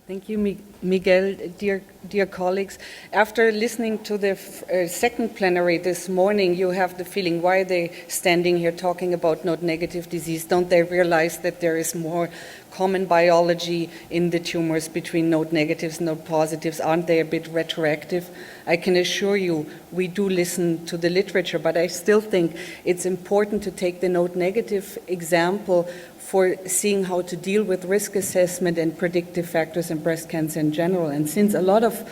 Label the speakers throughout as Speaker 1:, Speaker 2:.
Speaker 1: Thank you, Miguel. Dear colleagues, after listening to the second plenary this morning, you have the feeling, why are they standing here talking about node-negative disease? Don't they realize that there is more common biology in the tumors between node-negatives and node-positives? Aren't they a bit retroactive? I can assure you, we do listen to the literature, but I still think it's important to take the node-negative example for seeing how to deal with risk assessment and predictive factors in breast cancer in general. And since a lot of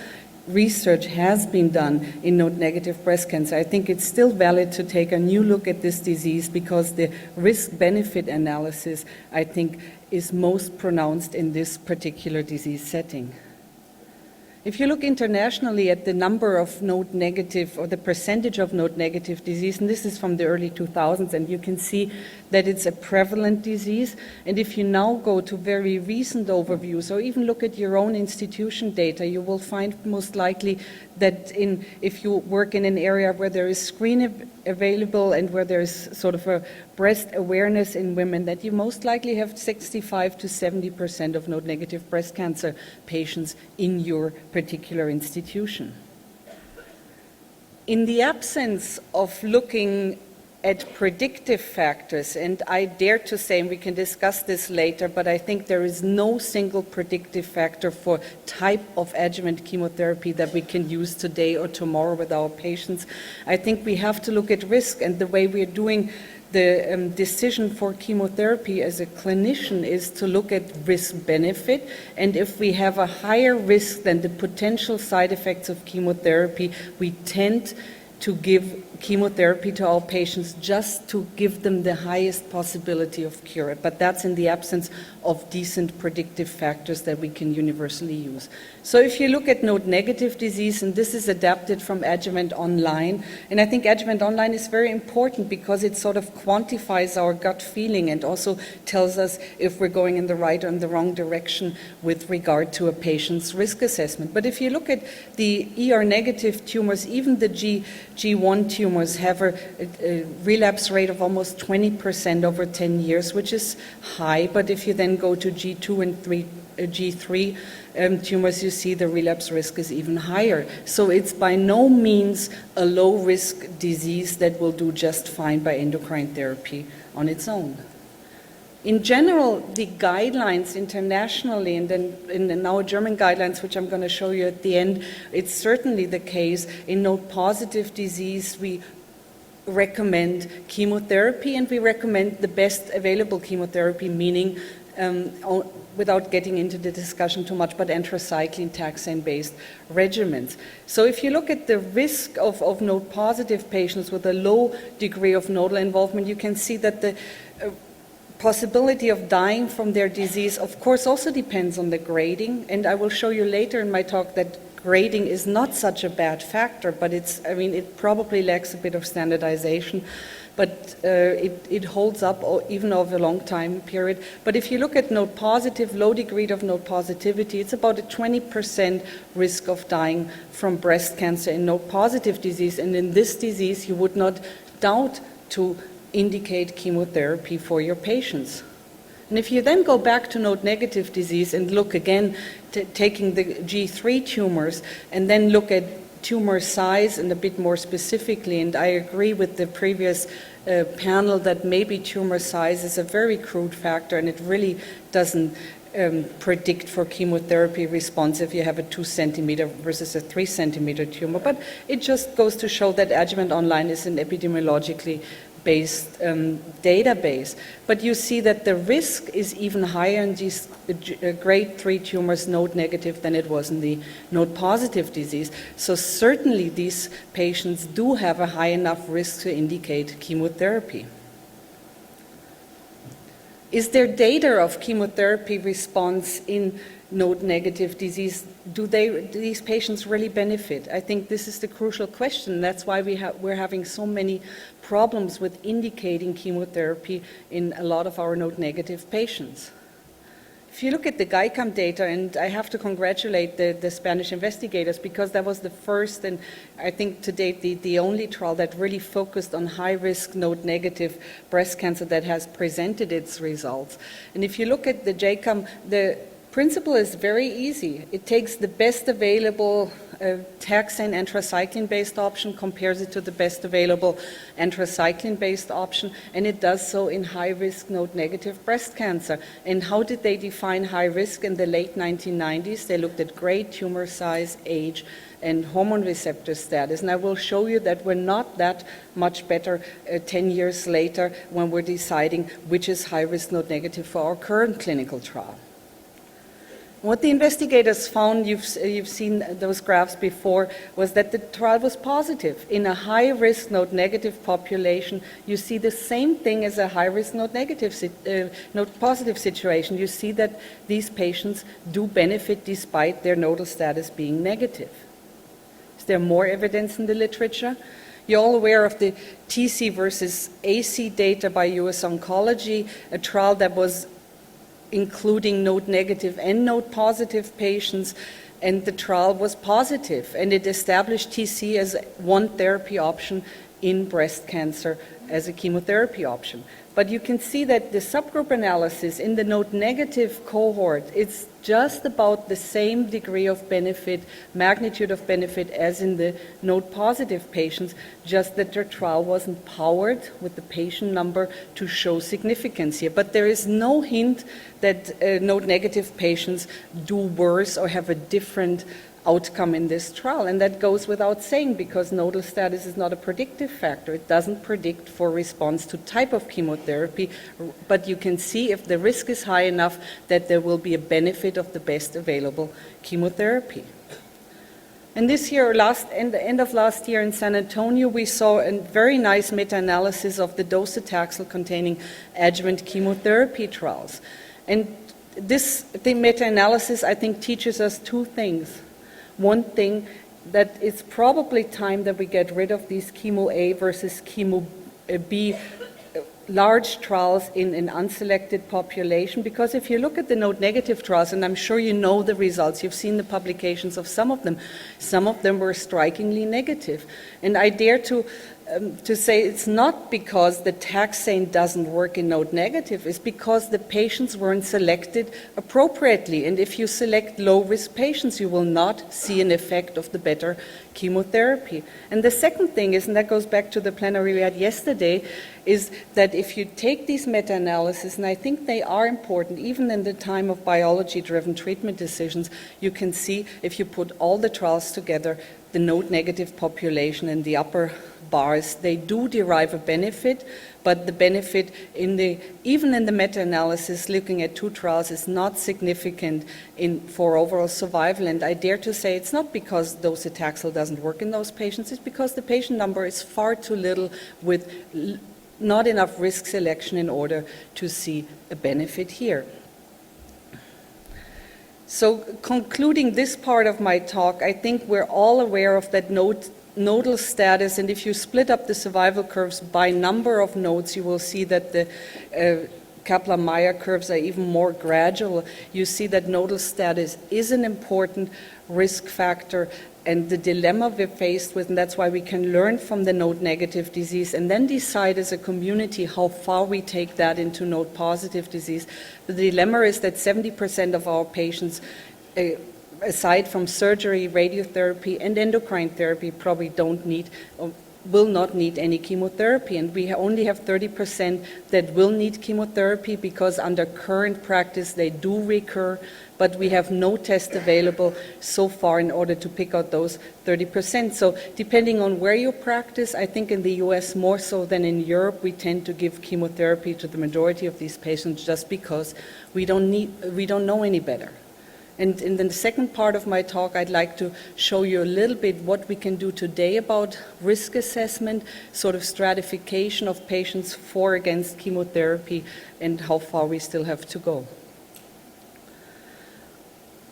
Speaker 1: research has been done in node-negative breast cancer, I think it's still valid to take a new look at this disease, because the risk-benefit analysis, I think, is most pronounced in this particular disease setting. If you look internationally at the number of node-negative, or the percentage of node-negative disease, and this is from the early 2000s, and you can see that it's a prevalent disease. And if you now go to very recent overviews, or even look at your own institution data, you will find most likely that if you work in an area where there is screen available and where there is sort of a breast awareness in women, that you most likely have 65 to 70% of node-negative breast cancer patients in your particular institution. In the absence of looking at predictive factors, and I dare to say, and we can discuss this later, but I think there is no single predictive factor for type of adjuvant chemotherapy that we can use today or tomorrow with our patients. I think we have to look at risk, and the way we are doing the decision for chemotherapy as a clinician is to look at risk-benefit, and if we have a higher risk than the potential side effects of chemotherapy, we tend to give chemotherapy to our patients just to give them the highest possibility of cure. But that's in the absence of decent predictive factors that we can universally use. So if you look at node-negative disease, and this is adapted from Adjuvant Online, and I think Adjuvant Online is very important because it sort of quantifies our gut feeling and also tells us if we're going in the right or in the wrong direction with regard to a patient's risk assessment. But if you look at the ER-negative tumors, even the G1 tumors have a relapse rate of almost 20% over 10 years, which is high. But if you then go to G2 and G3 tumors, you see the relapse risk is even higher. So it's by no means a low-risk disease that will do just fine by endocrine therapy on its own. In general, the guidelines internationally, and then in the now German guidelines, which I'm going to show you at the end, it's certainly the case. In node-positive disease, we recommend chemotherapy, and we recommend the best available chemotherapy, meaning without getting into the discussion too much, but anthracycline, taxane-based regimens. So if you look at the risk of node-positive patients with a low degree of nodal involvement, you can see that the possibility of dying from their disease, of course, also depends on the grading, and I will show you later in my talk that grading is not such a bad factor, but it probably lacks a bit of standardization, but it holds up even over a long time period. But if you look at node-positive, low degree of node positivity, it's about a 20% risk of dying from breast cancer in node-positive disease, and in this disease you would not doubt to indicate chemotherapy for your patients. And if you then go back to node-negative disease and look again, taking the G3 tumors, and then look at tumor size and a bit more specifically, and I agree with the previous panel that maybe tumor size is a very crude factor, and it really doesn't predict for chemotherapy response if you have a 2 centimeter versus a 3 centimeter tumor. But it just goes to show that Adjuvant Online is an epidemiologically based database. But you see that the risk is even higher in these grade 3 tumors node-negative than it was in the node-positive disease. So certainly these patients do have a high enough risk to indicate chemotherapy. Is there data of chemotherapy response in node-negative disease? Do these patients really benefit? I think this is the crucial question. That's why we're having so many problems with indicating chemotherapy in a lot of our node-negative patients. If you look at the GAICAM data, and I have to congratulate the Spanish investigators, because that was the first and I think to date the only trial that really focused on high-risk node-negative breast cancer that has presented its results. And if you look at the GAICAM, the principle is very easy. It takes the best available taxane anthracycline-based option, compares it to the best available anthracycline-based option, and it does so in high-risk node-negative breast cancer. And how did they define high risk in the late 1990s? They looked at grade, tumor size, age, and hormone receptor status. And I will show you that we're not that much better 10 years later when we're deciding which is high-risk node-negative for our current clinical trial. What the investigators found, you've seen those graphs before, was that the trial was positive. In a high-risk node-negative population, you see the same thing as a high-risk node-positive situation. You see that these patients do benefit despite their nodal status being negative. Is there more evidence in the literature? You're all aware of the TC versus AC data by US Oncology, a trial that was including node-negative and node-positive patients, and the trial was positive, and it established TC as one therapy option in breast cancer as a chemotherapy option. But you can see that the subgroup analysis in the node-negative cohort, it's just about the same degree of benefit, magnitude of benefit as in the node-positive patients, just that their trial wasn't powered with the patient number to show significance here. But there is no hint that node-negative patients do worse or have a different outcome in this trial, and that goes without saying because nodal status is not a predictive factor. It doesn't predict for response to type of chemotherapy, but you can see if the risk is high enough that there will be a benefit of the best available chemotherapy. And this year, the end of last year in San Antonio, we saw a very nice meta-analysis of the docetaxel containing adjuvant chemotherapy trials. And the meta-analysis, I think, teaches us two things. One thing, that it's probably time that we get rid of these chemo A versus chemo B large trials in an unselected population, because if you look at the node-negative trials, and I'm sure you know the results, you've seen the publications of some of them were strikingly negative. And I dare to say it's not because the taxane doesn't work in node-negative, it's because the patients weren't selected appropriately. And if you select low-risk patients, you will not see an effect of the better chemotherapy. And the second thing is, and that goes back to the plenary we had yesterday, is that if you take these meta-analyses, and I think they are important, even in the time of biology-driven treatment decisions, you can see if you put all the trials together, the node-negative population in the upper bars, they do derive a benefit, but the benefit even in the meta-analysis looking at two trials is not significant for overall survival. And I dare to say it's not because docetaxel doesn't work in those patients, it's because the patient number is far too little with not enough risk selection in order to see a benefit here. So concluding this part of my talk, I think we're all aware of that nodal status, and if you split up the survival curves by number of nodes, you will see that the Kaplan-Meier curves are even more gradual. You see that nodal status is an important risk factor, and the dilemma we're faced with, and that's why we can learn from the node-negative disease and then decide as a community how far we take that into node-positive disease. The dilemma is that 70% of our patients, aside from surgery, radiotherapy, and endocrine therapy, probably don't need or will not need any chemotherapy. And we only have 30% that will need chemotherapy because under current practice they do recur, but we have no test available so far in order to pick out those 30%. So depending on where you practice, I think in the US more so than in Europe, we tend to give chemotherapy to the majority of these patients just because we don't know any better. And in the second part of my talk, I'd like to show you a little bit what we can do today about risk assessment, sort of stratification of patients for against chemotherapy, and how far we still have to go.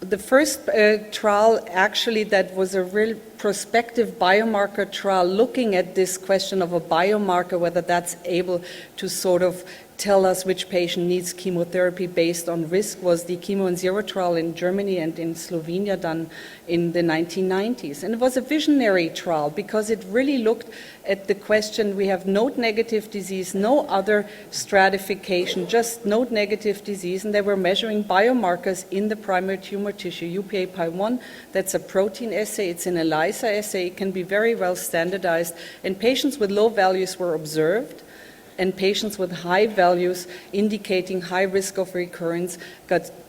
Speaker 1: The first trial actually that was a real prospective biomarker trial looking at this question of a biomarker, whether that's able to sort of tell us which patient needs chemotherapy based on risk, was the Chemo and Zero trial in Germany and in Slovenia done in the 1990s. And it was a visionary trial because it really looked at the question, we have node-negative disease, no other stratification, just node-negative disease, and they were measuring biomarkers in the primary tumor tissue. UPA-Pi1, that's a protein assay, it's an ELISA assay, it can be very well standardized, and patients with low values were observed, and patients with high values indicating high risk of recurrence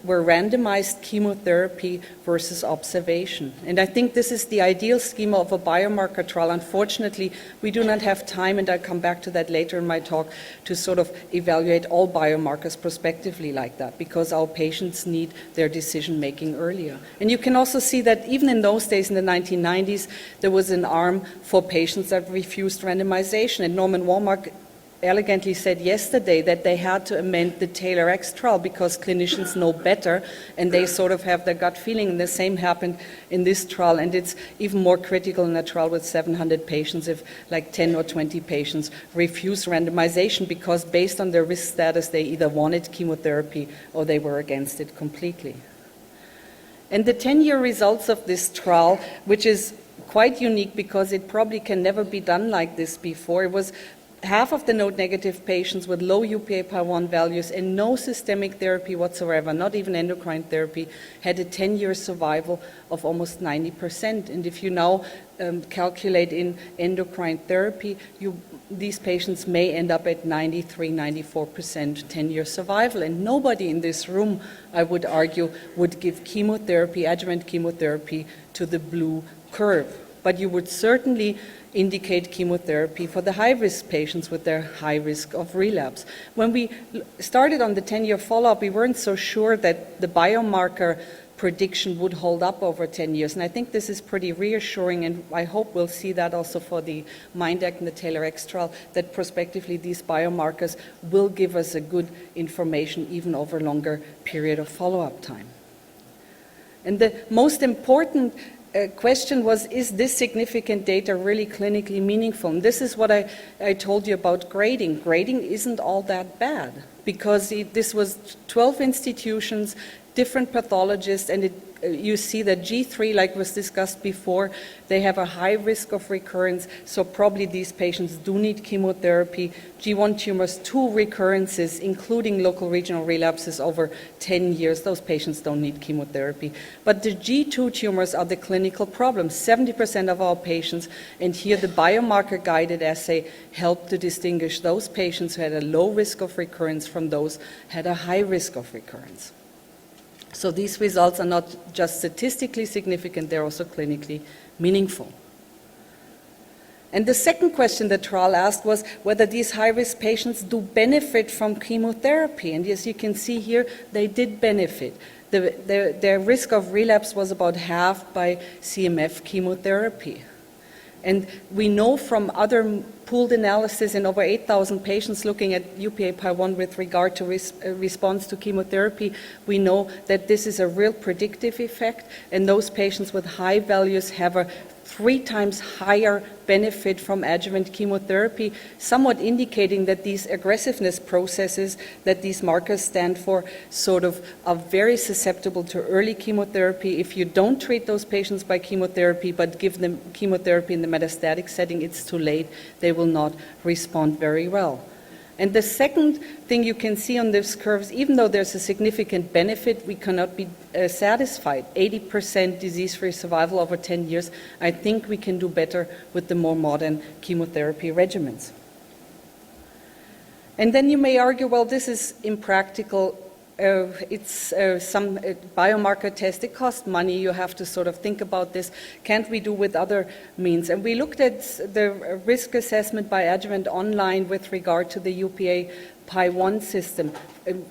Speaker 1: were randomized chemotherapy versus observation. And I think this is the ideal schema of a biomarker trial. Unfortunately, we do not have time, and I'll come back to that later in my talk, to sort of evaluate all biomarkers prospectively like that, because our patients need their decision-making earlier. And you can also see that even in those days, in the 1990s, there was an arm for patients that refused randomization. And Norman Walmark elegantly said yesterday that they had to amend the Taylor X trial because clinicians know better and they sort of have their gut feeling, and the same happened in this trial, and it's even more critical in a trial with 700 patients if like 10 or 20 patients refuse randomization because based on their risk status they either wanted chemotherapy or they were against it completely. And the 10-year results of this trial, which is quite unique because it probably can never be done like this before, it was half of the node-negative patients with low UPA-Pi1 values and no systemic therapy whatsoever, not even endocrine therapy, had a 10-year survival of almost 90%. And if you now calculate in endocrine therapy, these patients may end up at 93, 94% 10-year survival. And nobody in this room, I would argue, would give chemotherapy, adjuvant chemotherapy, to the blue curve. But you would certainly indicate chemotherapy for the high-risk patients with their high risk of relapse. When we started on the 10-year follow-up, we weren't so sure that the biomarker prediction would hold up over 10 years. And I think this is pretty reassuring, and I hope we'll see that also for the MINDAC and the Taylor X trial, that prospectively these biomarkers will give us a good information even over a longer period of follow-up time. And the most important question was, is this significant data really clinically meaningful? And this is what I told you about grading. Grading isn't all that bad because this was 12 institutions, different pathologists, and you see that G3, like was discussed before, they have a high risk of recurrence, so probably these patients do need chemotherapy. G1 tumors, 2 recurrences, including local regional relapses over 10 years, those patients don't need chemotherapy. But the G2 tumors are the clinical problem, 70% of our patients, and here the biomarker-guided assay helped to distinguish those patients who had a low risk of recurrence from those who had a high risk of recurrence. So these results are not just statistically significant, they're also clinically meaningful. And the second question the trial asked was whether these high-risk patients do benefit from chemotherapy. And as you can see here, they did benefit. Their risk of relapse was about half by CMF chemotherapy. And we know from other pooled analysis in over 8,000 patients looking at UPA-Pi1 with regard to response to chemotherapy, we know that this is a real predictive effect, and those patients with high values have a 3 times higher benefit from adjuvant chemotherapy, somewhat indicating that these aggressiveness processes that these markers stand for sort of are very susceptible to early chemotherapy. If you don't treat those patients by chemotherapy but give them chemotherapy in the metastatic setting, it's too late. They will not respond very well. And the second thing you can see on these curves, even though there's a significant benefit, we cannot be satisfied. 80% disease-free survival over 10 years. I think we can do better with the more modern chemotherapy regimens. And then you may argue, well, this is impractical. It's some biomarker test. It costs money. You have to sort of think about this. Can't we do with other means? And we looked at the risk assessment by Adjuvant online with regard to the UPA-Pi1 system,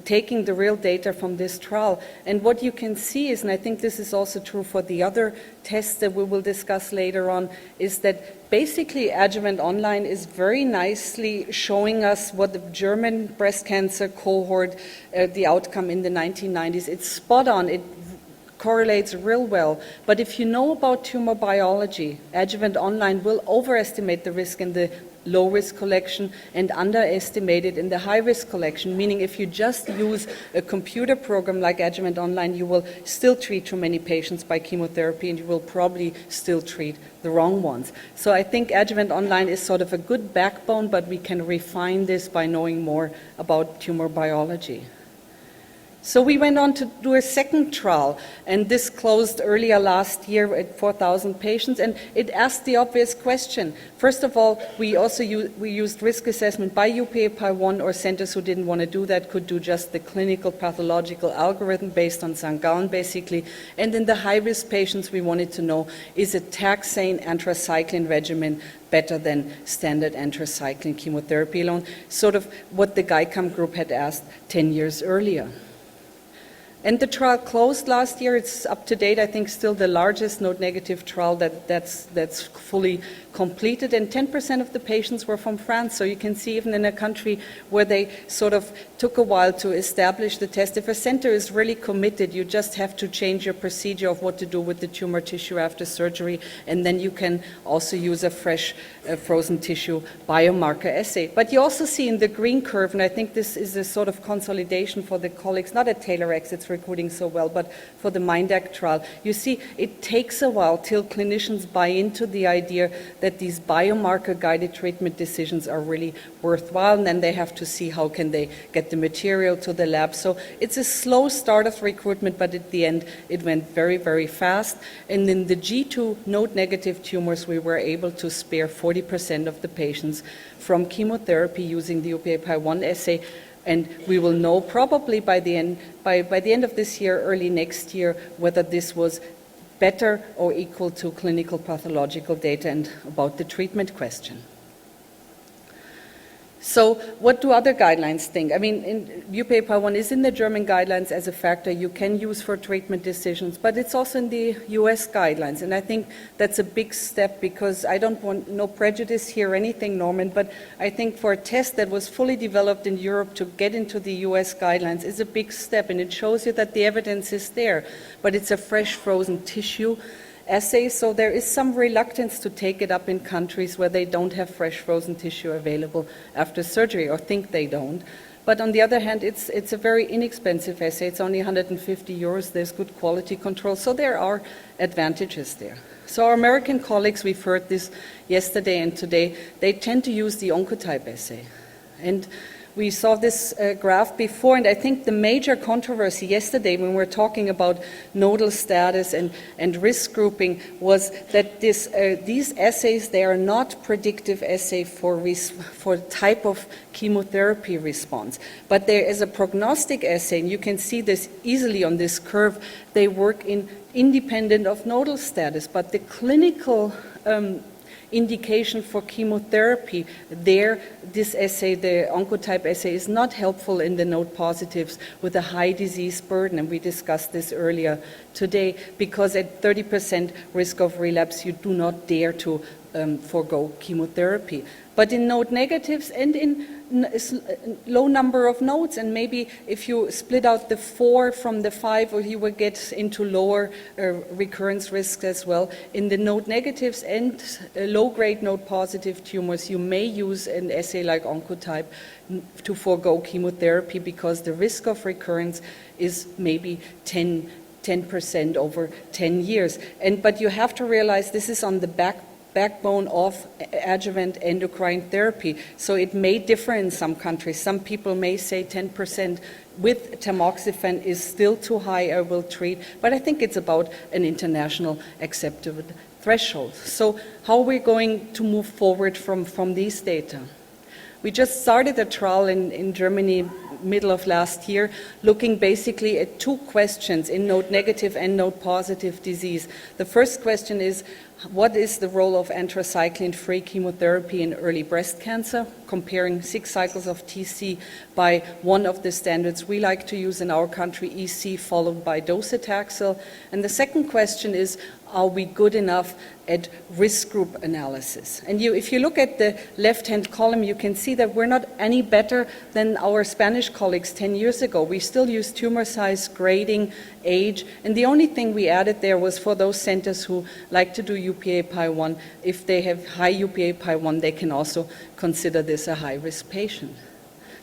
Speaker 1: taking the real data from this trial. And what you can see is, and I think this is also true for the other tests that we will discuss later on, is that basically Adjuvant Online is very nicely showing us what the German breast cancer cohort, the outcome in the 1990s. It's spot on. It correlates real well. But if you know about tumor biology, Adjuvant Online will overestimate the risk in the low-risk collection and underestimate it in the high-risk collection, meaning if you just use a computer program like Adjuvant Online, you will still treat too many patients by chemotherapy and you will probably still treat the wrong ones. So I think Adjuvant Online is sort of a good backbone, but we can refine this by knowing more about tumor biology. So we went on to do a second trial, and this closed earlier last year at 4,000 patients, and it asked the obvious question. First of all, we used risk assessment by UPA-1, or centers who didn't want to do that could do just the clinical pathological algorithm based on St. Gallen, basically. And in the high-risk patients, we wanted to know, is a taxane anthracycline regimen better than standard anthracycline chemotherapy alone, sort of what the GEICAM group had asked 10 years earlier. And the trial closed last year. It's up to date, I think, still the largest node-negative trial that's fully completed. And 10% of the patients were from France. So you can see even in a country where they sort of took a while to establish the test, if a center is really committed, you just have to change your procedure of what to do with the tumor tissue after surgery. And then you can also use a fresh frozen tissue biomarker assay. But you also see in the green curve, and I think this is a sort of consolidation for the colleagues, not at TaylorX, it's recruiting so well, but for the MINDAC trial, you see it takes a while till clinicians buy into the idea that these biomarker-guided treatment decisions are really worthwhile, and then they have to see how can they get the material to the lab. So it's a slow start of recruitment, but at the end it went very, very fast. And in the G2 node-negative tumors, we were able to spare 40% of the patients from chemotherapy using the UPA-1 assay. And we will know probably by the end of this year, early next year, whether this was better or equal to clinical pathological data and about the treatment question. So what do other guidelines think? I mean, UPA-1 is in the German guidelines as a factor you can use for treatment decisions, but it's also in the US guidelines. And I think that's a big step, because I don't want no prejudice here or anything, Norman, but I think for a test that was fully developed in Europe to get into the US guidelines is a big step, and it shows you that the evidence is there, but it's a fresh frozen tissue assay, so there is some reluctance to take it up in countries where they don't have fresh frozen tissue available after surgery, or think they don't. But on the other hand, it's a very inexpensive assay. It's only 150 euros. There's good quality control, so there are advantages there. So our American colleagues, we've heard this yesterday and today, they tend to use the Oncotype assay. And we saw this graph before, and I think the major controversy yesterday when we were talking about nodal status and risk grouping was that these assays, they are not predictive assay for type of chemotherapy response, but there is a prognostic assay, and you can see this easily on this curve. They work independent of nodal status, but the clinical indication for chemotherapy, this assay, the Oncotype assay, is not helpful in the node positives with a high disease burden, and we discussed this earlier today, because at 30% risk of relapse, you do not dare to forego chemotherapy. But in node negatives and in low number of nodes, and maybe if you split out the 4 from the 5, or you will get into lower recurrence risk as well. In the node negatives and low-grade node positive tumors, you may use an assay like Oncotype to forego chemotherapy, because the risk of recurrence is maybe 10% over 10 years. But you have to realize this is on the backbone of adjuvant endocrine therapy. So it may differ in some countries. Some people may say 10% with tamoxifen is still too high, I will treat. But I think it's about an international acceptable threshold. So how are we going to move forward from these data? We just started a trial in Germany middle of last year, looking basically at 2 questions in node negative and node positive disease. The first question is, what is the role of anthracycline-free chemotherapy in early breast cancer, comparing 6 cycles of TC by one of the standards we like to use in our country, EC, followed by docetaxel. And the second question is, are we good enough at risk group analysis? And if you look at the left-hand column, you can see that we're not any better than our Spanish colleagues 10 years ago. We still use tumor size, grading, age, and the only thing we added there was for those centers who like to do UPA-Pi1, if they have high UPA-Pi1, they can also consider this a high-risk patient.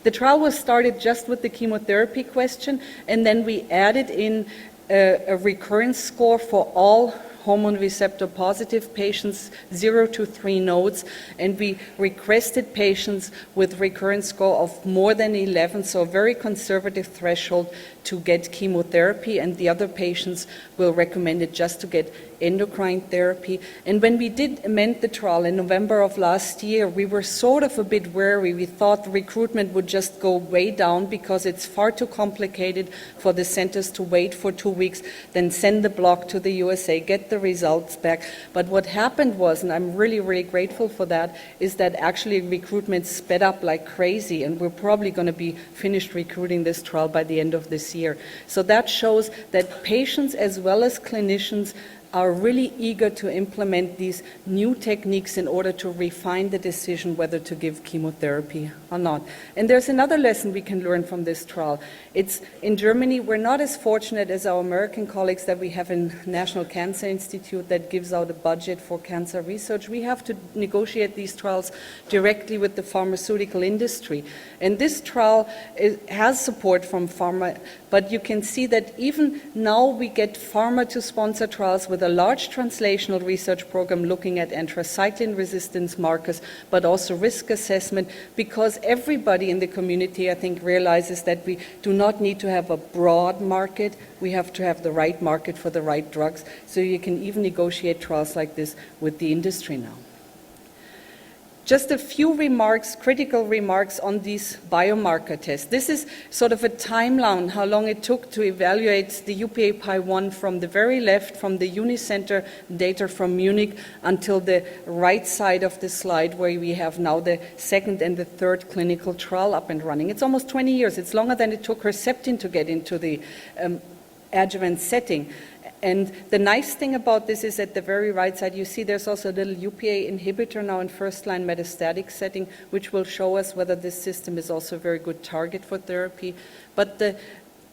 Speaker 1: The trial was started just with the chemotherapy question, and then we added in a recurrence score for all hormone receptor positive patients, 0 to 3 nodes, and we requested patients with recurrence score of more than 11, so a very conservative threshold to get chemotherapy, and the other patients will recommend it just to get endocrine therapy. And when we did amend the trial in November of last year, we were sort of a bit wary. We thought the recruitment would just go way down because it's far too complicated for the centers to wait for 2 weeks, then send the block to the USA, get the results back. But what happened was, and I'm really, really grateful for that, is that actually recruitment sped up like crazy, and we're probably going to be finished recruiting this trial by the end of this year. So that shows that patients as well as clinicians are really eager to implement these new techniques in order to refine the decision whether to give chemotherapy or not. And there's another lesson we can learn from this trial. It's in Germany, we're not as fortunate as our American colleagues that we have a National Cancer Institute that gives out a budget for cancer research. We have to negotiate these trials directly with the pharmaceutical industry. And this trial has support from pharma, but you can see that even now we get pharma to sponsor trials with a large translational research program looking at anthracycline resistance markers, but also risk assessment, because everybody in the community, I think, realizes that we do not need to have a broad market. We have to have the right market for the right drugs. So you can even negotiate trials like this with the industry now. Just a few remarks, critical remarks on these biomarker tests. This is sort of a timeline, how long it took to evaluate the UPA-Pi1 from the very left, from the Unicenter data from Munich, until the right side of the slide, where we have now the second and the third clinical trial up and running. It's almost 20 years. It's longer than it took Herceptin to get into the adjuvant setting. And the nice thing about this is at the very right side, you see there's also a little UPA inhibitor now in first-line metastatic setting, which will show us whether this system is also a very good target for therapy. But the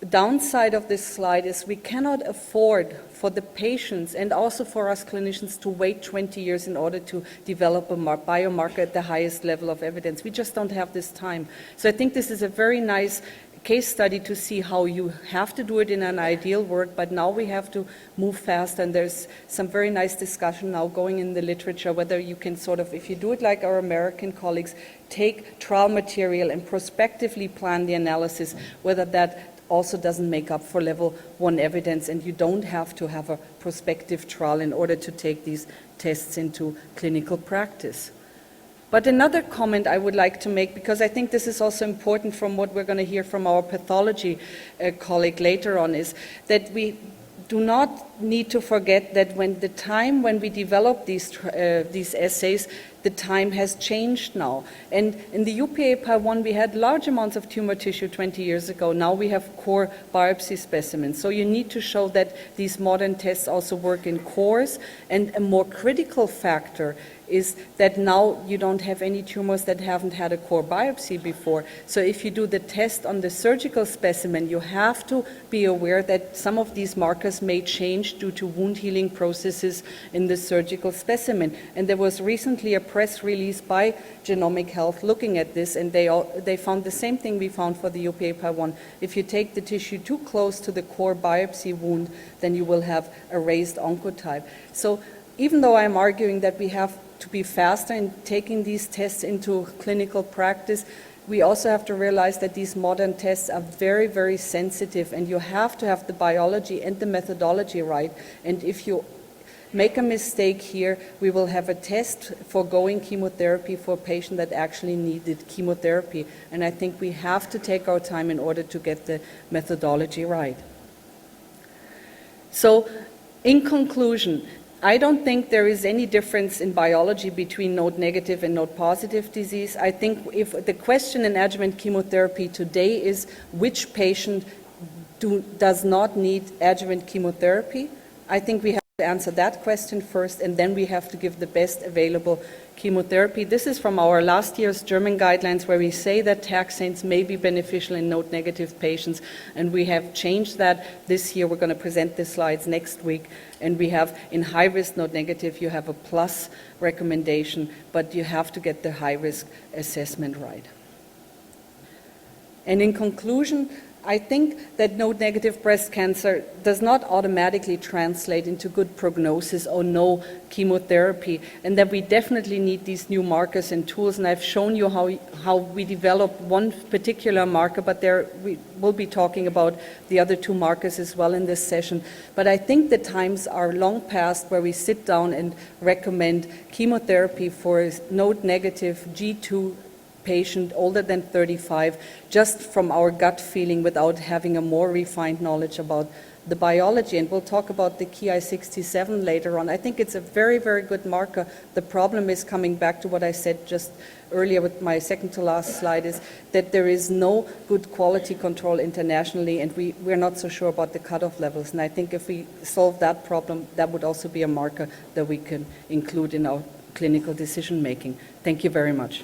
Speaker 1: downside of this slide is we cannot afford for the patients and also for us clinicians to wait 20 years in order to develop a biomarker at the highest level of evidence. We just don't have this time. So I think this is a very nice case study to see how you have to do it in an ideal world, but now we have to move fast, and there's some very nice discussion now going in the literature whether you can sort of, if you do it like our American colleagues, take trial material and prospectively plan the analysis, whether that also doesn't make up for level 1 evidence, and you don't have to have a prospective trial in order to take these tests into clinical practice. But another comment I would like to make, because I think this is also important from what we're going to hear from our pathology colleague later on, is that we do not need to forget that when we develop these assays, the time has changed now. And in the UPA-Pi1, we had large amounts of tumor tissue 20 years ago. Now we have core biopsy specimens. So you need to show that these modern tests also work in cores. And a more critical factor is that now you don't have any tumors that haven't had a core biopsy before. So if you do the test on the surgical specimen, you have to be aware that some of these markers may change due to wound healing processes in the surgical specimen. And there was recently a press release by Genomic Health looking at this, and they found the same thing we found for the UPA-Pi1. If you take the tissue too close to the core biopsy wound, then you will have a raised oncotype. So even though I'm arguing that we have to be faster in taking these tests into clinical practice, we also have to realize that these modern tests are very, very sensitive, and you have to have the biology and the methodology right. And if you make a mistake here, we will have a test for going chemotherapy for a patient that actually needed chemotherapy. And I think we have to take our time in order to get the methodology right. So, in conclusion, I don't think there is any difference in biology between node-negative and node-positive disease. I think if the question in adjuvant chemotherapy today is which patient does not need adjuvant chemotherapy, I think we have to answer that question first, and then we have to give the best available chemotherapy. This is from our last year's German guidelines, where we say that taxanes may be beneficial in node-negative patients, and we have changed that this year. We're going to present the slides next week, and we have in high-risk node-negative, you have a plus recommendation, but you have to get the high-risk assessment right. And in conclusion, I think that node-negative breast cancer does not automatically translate into good prognosis or no chemotherapy, and that we definitely need these new markers and tools. And I've shown you how we develop one particular marker, but we will be talking about the other two markers as well in this session. But I think the times are long past where we sit down and recommend chemotherapy for node-negative G2 patient older than 35, just from our gut feeling without having a more refined knowledge about the biology. And we'll talk about the Ki-67 later on. I think it's a very, very good marker. The problem is, coming back to what I said just earlier with my second to last slide, is that there is no good quality control internationally, and we're not so sure about the cutoff levels. And I think if we solve that problem, that would also be a marker that we can include in our clinical decision making. Thank you very much.